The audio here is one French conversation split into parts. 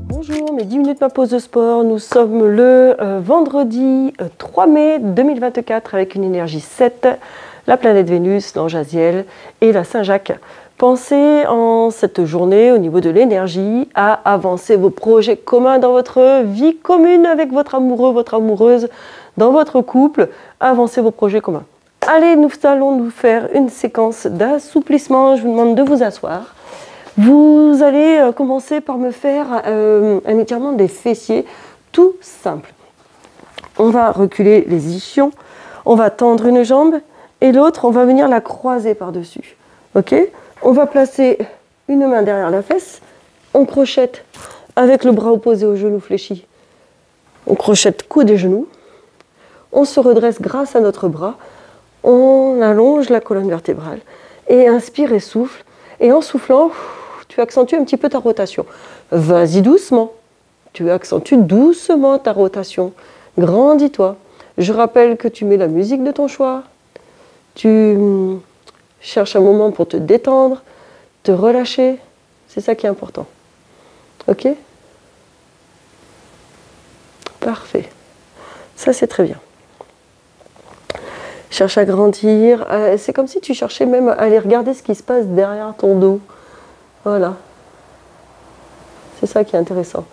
Bonjour, mes 10 minutes ma pause de sport. Nous sommes le vendredi 3 mai 2024 avec une énergie 7, la planète Vénus, l'ange Aziel et la Saint-Jacques. Pensez en cette journée au niveau de l'énergie à avancer vos projets communs dans votre vie commune avec votre amoureux, votre amoureuse, dans votre couple. Avancez vos projets communs. Allez, nous allons nous faire une séquence d'assouplissement. Je vous demande de vous asseoir. Vous allez commencer par me faire un étirement des fessiers, tout simple. On va reculer les ischions, on va tendre une jambe et l'autre, on va venir la croiser par-dessus. Ok ? On va placer une main derrière la fesse, on crochette avec le bras opposé au genou fléchi. On crochette coude et genoux, on se redresse grâce à notre bras, on allonge la colonne vertébrale et inspire et souffle. Et en soufflant, tu accentues un petit peu ta rotation. Vas-y doucement. Tu accentues doucement ta rotation. Grandis-toi. Je rappelle que tu mets la musique de ton choix. Tu cherches un moment pour te détendre, te relâcher. C'est ça qui est important. Ok ? Parfait. Ça, c'est très bien. Cherche à grandir. C'est comme si tu cherchais même à aller regarder ce qui se passe derrière ton dos. Voilà. C'est ça qui est intéressant.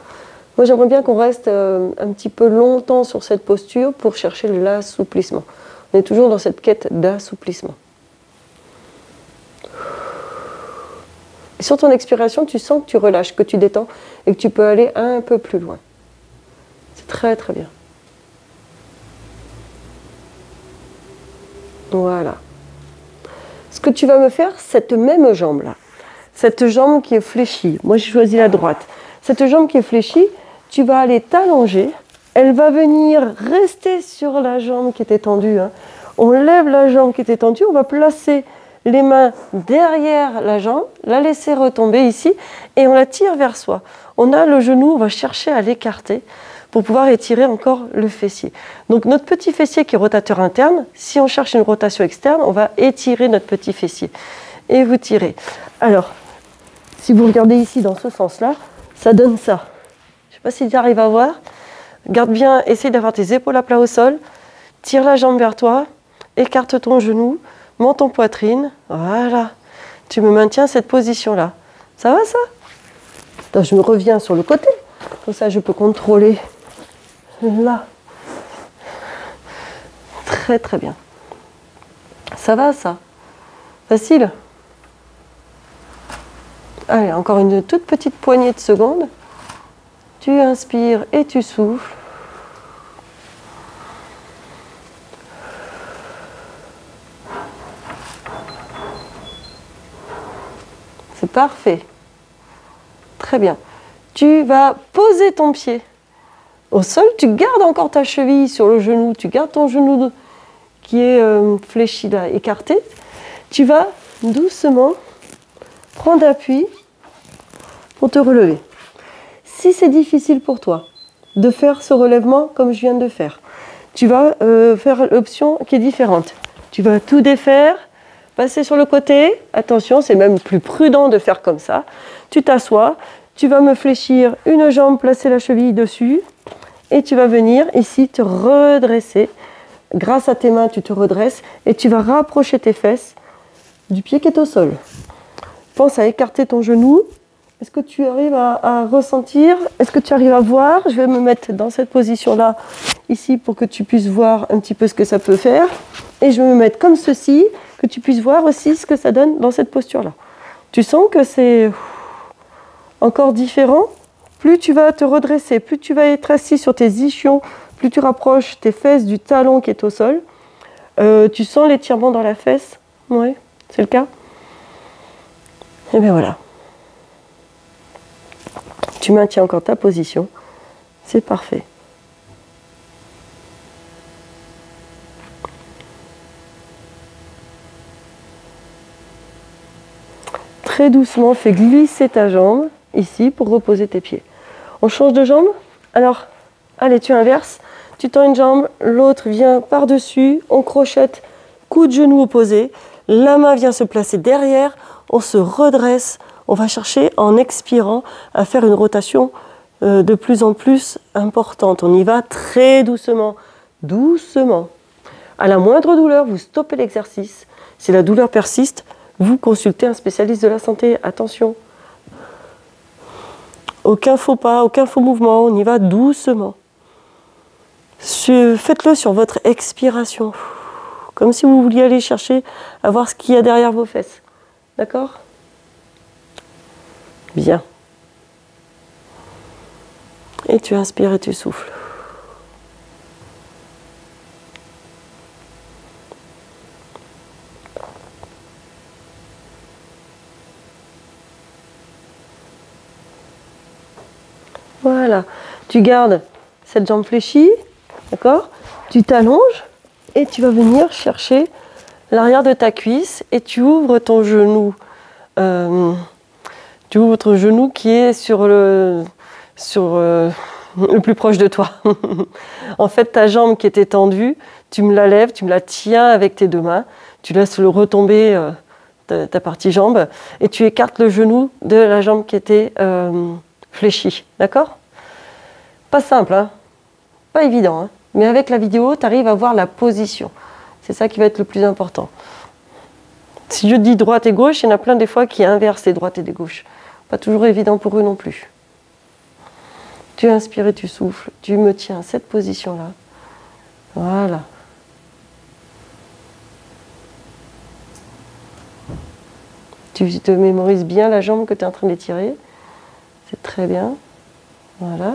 Moi, j'aimerais bien qu'on reste un petit peu longtemps sur cette posture pour chercher l'assouplissement. On est toujours dans cette quête d'assouplissement. Et sur ton expiration, tu sens que tu relâches, que tu détends et que tu peux aller un peu plus loin. C'est très très bien. Voilà. Ce que tu vas me faire, cette même jambe-là, cette jambe qui est fléchie, moi j'ai choisi la droite, cette jambe qui est fléchie, tu vas aller t'allonger, elle va venir rester sur la jambe qui était tendue. Hein. On lève la jambe qui était tendue, on va placer les mains derrière la jambe, la laisser retomber ici et on la tire vers soi. On a le genou, on va chercher à l'écarter pour pouvoir étirer encore le fessier. Donc notre petit fessier qui est rotateur interne, si on cherche une rotation externe, on va étirer notre petit fessier. Et vous tirez. Alors, si vous regardez ici dans ce sens-là, ça donne ça. Je ne sais pas si tu arrives à voir. Garde bien, essaye d'avoir tes épaules à plat au sol. Tire la jambe vers toi. Écarte ton genou. Monte ton poitrine. Voilà. Tu me maintiens cette position-là. Ça va ça ? Attends, je me reviens sur le côté. Comme ça, je peux contrôler. Là. Très très bien. Ça va ça ? Facile ? Allez, encore une toute petite poignée de secondes. Tu inspires et tu souffles. C'est parfait. Très bien. Tu vas poser ton pied au sol. Tu gardes encore ta cheville sur le genou. Tu gardes ton genou qui est fléchi là, écarté. Tu vas doucement prendre appui pour te relever. Si c'est difficile pour toi de faire ce relèvement comme je viens de faire, tu vas faire l'option qui est différente. Tu vas tout défaire, passer sur le côté. Attention, c'est même plus prudent de faire comme ça. Tu t'assois, tu vas me fléchir une jambe, placer la cheville dessus et tu vas venir ici te redresser. Grâce à tes mains, tu te redresses et tu vas rapprocher tes fesses du pied qui est au sol. Pense à écarter ton genou. Est-ce que tu arrives à ressentir? Est-ce que tu arrives à voir? Je vais me mettre dans cette position-là, ici, pour que tu puisses voir un petit peu ce que ça peut faire. Et je vais me mettre comme ceci, que tu puisses voir aussi ce que ça donne dans cette posture-là. Tu sens que c'est encore différent? Plus tu vas te redresser, plus tu vas être assis sur tes ischions, plus tu rapproches tes fesses du talon qui est au sol. Tu sens l'étirement dans la fesse? Oui, c'est le cas? Et bien voilà. Tu maintiens encore ta position. C'est parfait. Très doucement, fais glisser ta jambe ici pour reposer tes pieds. On change de jambe? Alors, allez, tu inverses. Tu tends une jambe, l'autre vient par-dessus. On crochette, coude, genou opposé. La main vient se placer derrière. on se redresse, on va chercher en expirant à faire une rotation de plus en plus importante. On y va très doucement, doucement. À la moindre douleur, vous stoppez l'exercice. Si la douleur persiste, vous consultez un spécialiste de la santé. Attention. Aucun faux pas, aucun faux mouvement, on y va doucement. Faites-le sur votre expiration. Comme si vous vouliez aller chercher à voir ce qu'il y a derrière vos fesses. D'accord? Bien. Et tu inspires et tu souffles. Voilà. Tu gardes cette jambe fléchie, d'accord? Tu t'allonges et tu vas venir chercher l'arrière de ta cuisse et tu ouvres ton genou. Tu ouvres ton genou qui est sur le plus proche de toi. En fait, ta jambe qui était tendue, tu me la lèves, tu me la tiens avec tes deux mains, tu laisses le retomber ta partie jambe et tu écartes le genou de la jambe qui était fléchie. D'accord? Pas simple, hein? Pas évident, hein? Mais avec la vidéo, tu arrives à voir la position. C'est ça qui va être le plus important. Si je dis droite et gauche, il y en a plein des fois qui inversent les droites et les gauches. Pas toujours évident pour eux non plus. Tu inspires et tu souffles. Tu me tiens à cette position-là. Voilà. Tu te mémorises bien la jambe que tu es en train d'étirer. C'est très bien. Voilà.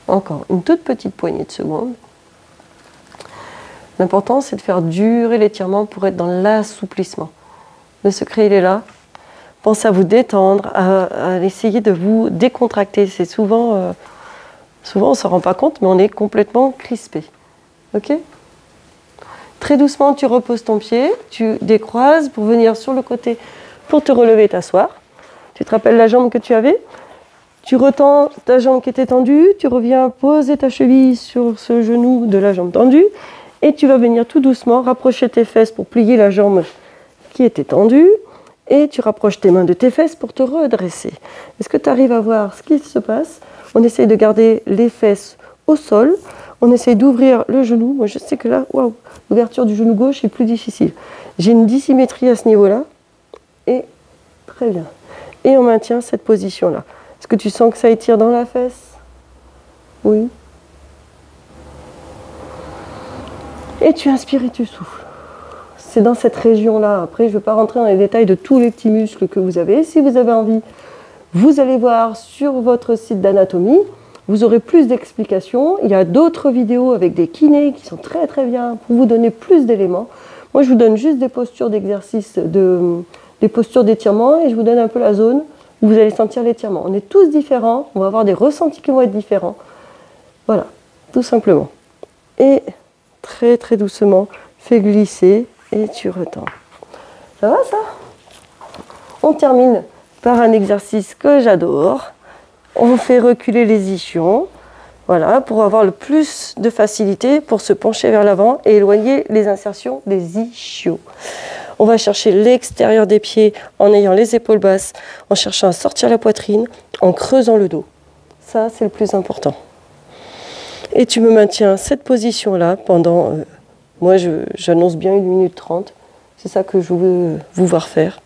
Encore une toute petite poignée de secondes. L'important, c'est de faire durer l'étirement pour être dans l'assouplissement. Le secret, il est là. Pensez à vous détendre, à essayer de vous décontracter. C'est souvent on ne s'en rend pas compte, mais on est complètement crispé. Ok? Très doucement, tu reposes ton pied, tu décroises pour venir sur le côté pour te relever et t'asseoir. Tu te rappelles la jambe que tu avais? Tu retends ta jambe qui était tendue, tu reviens poser ta cheville sur ce genou de la jambe tendue et tu vas venir tout doucement rapprocher tes fesses pour plier la jambe qui était tendue et tu rapproches tes mains de tes fesses pour te redresser. Est-ce que tu arrives à voir ce qui se passe? On essaye de garder les fesses au sol, on essaye d'ouvrir le genou. Moi je sais que là, waouh, l'ouverture du genou gauche est plus difficile. J'ai une dissymétrie à ce niveau-là et très bien. Et on maintient cette position-là. Est-ce que tu sens que ça étire dans la fesse? Oui. Et tu inspires et tu souffles. C'est dans cette région-là. Après, je ne veux pas rentrer dans les détails de tous les petits muscles que vous avez. Si vous avez envie, vous allez voir sur votre site d'anatomie. Vous aurez plus d'explications. Il y a d'autres vidéos avec des kinés qui sont très très bien pour vous donner plus d'éléments. Moi, je vous donne juste des postures d'exercice, des postures d'étirement et je vous donne un peu la zone où vous allez sentir l'étirement. On est tous différents, on va avoir des ressentis qui vont être différents. Voilà, tout simplement. Et très très doucement, fais glisser et tu retends. Ça va ça? On termine par un exercice que j'adore. On fait reculer les ischions, voilà, pour avoir le plus de facilité pour se pencher vers l'avant et éloigner les insertions des ischios. On va chercher l'extérieur des pieds en ayant les épaules basses, en cherchant à sortir la poitrine, en creusant le dos. Ça, c'est le plus important. Et tu me maintiens cette position-là pendant, moi j'annonce bien 1 minute 30. C'est ça que je veux vous voir faire.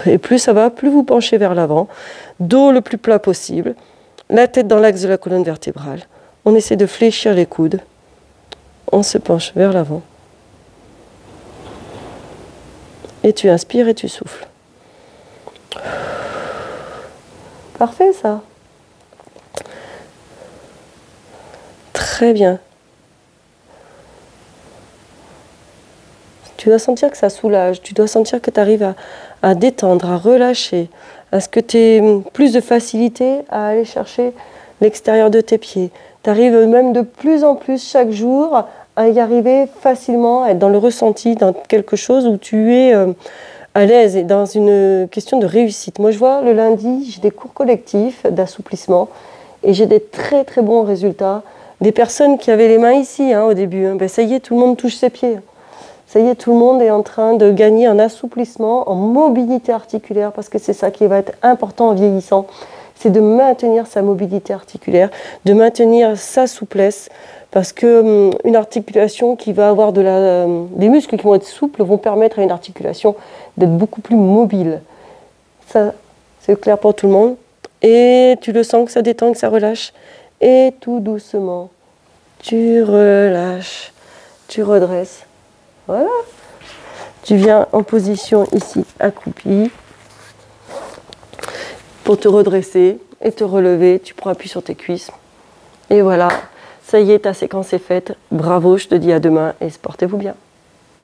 Et plus ça va, plus vous penchez vers l'avant, dos le plus plat possible, la tête dans l'axe de la colonne vertébrale. On essaie de fléchir les coudes. On se penche vers l'avant. Et tu inspires et tu souffles. Parfait ça. Très bien. Tu dois sentir que ça soulage, tu dois sentir que tu arrives à détendre, à relâcher, à ce que tu aies plus de facilité à aller chercher l'extérieur de tes pieds. Tu arrives même de plus en plus chaque jour à y arriver facilement, à être dans le ressenti, dans quelque chose où tu es à l'aise et dans une question de réussite. Moi je vois le lundi, j'ai des cours collectifs d'assouplissement et j'ai des très très bons résultats. Des personnes qui avaient les mains ici hein, au début, hein, ben, ça y est, tout le monde touche ses pieds. Ça y est, tout le monde est en train de gagner en assouplissement, en mobilité articulaire, parce que c'est ça qui va être important en vieillissant, c'est de maintenir sa mobilité articulaire, de maintenir sa souplesse, parce que une articulation qui va avoir des muscles qui vont être souples vont permettre à une articulation d'être beaucoup plus mobile. Ça, c'est clair pour tout le monde. Et tu le sens que ça détend, que ça relâche. Et tout doucement, tu relâches, tu redresses. Voilà. Tu viens en position ici, accroupi, pour te redresser et te relever. Tu prends appui sur tes cuisses. Et voilà, ça y est, ta séquence est faite. Bravo, je te dis à demain et portez-vous bien.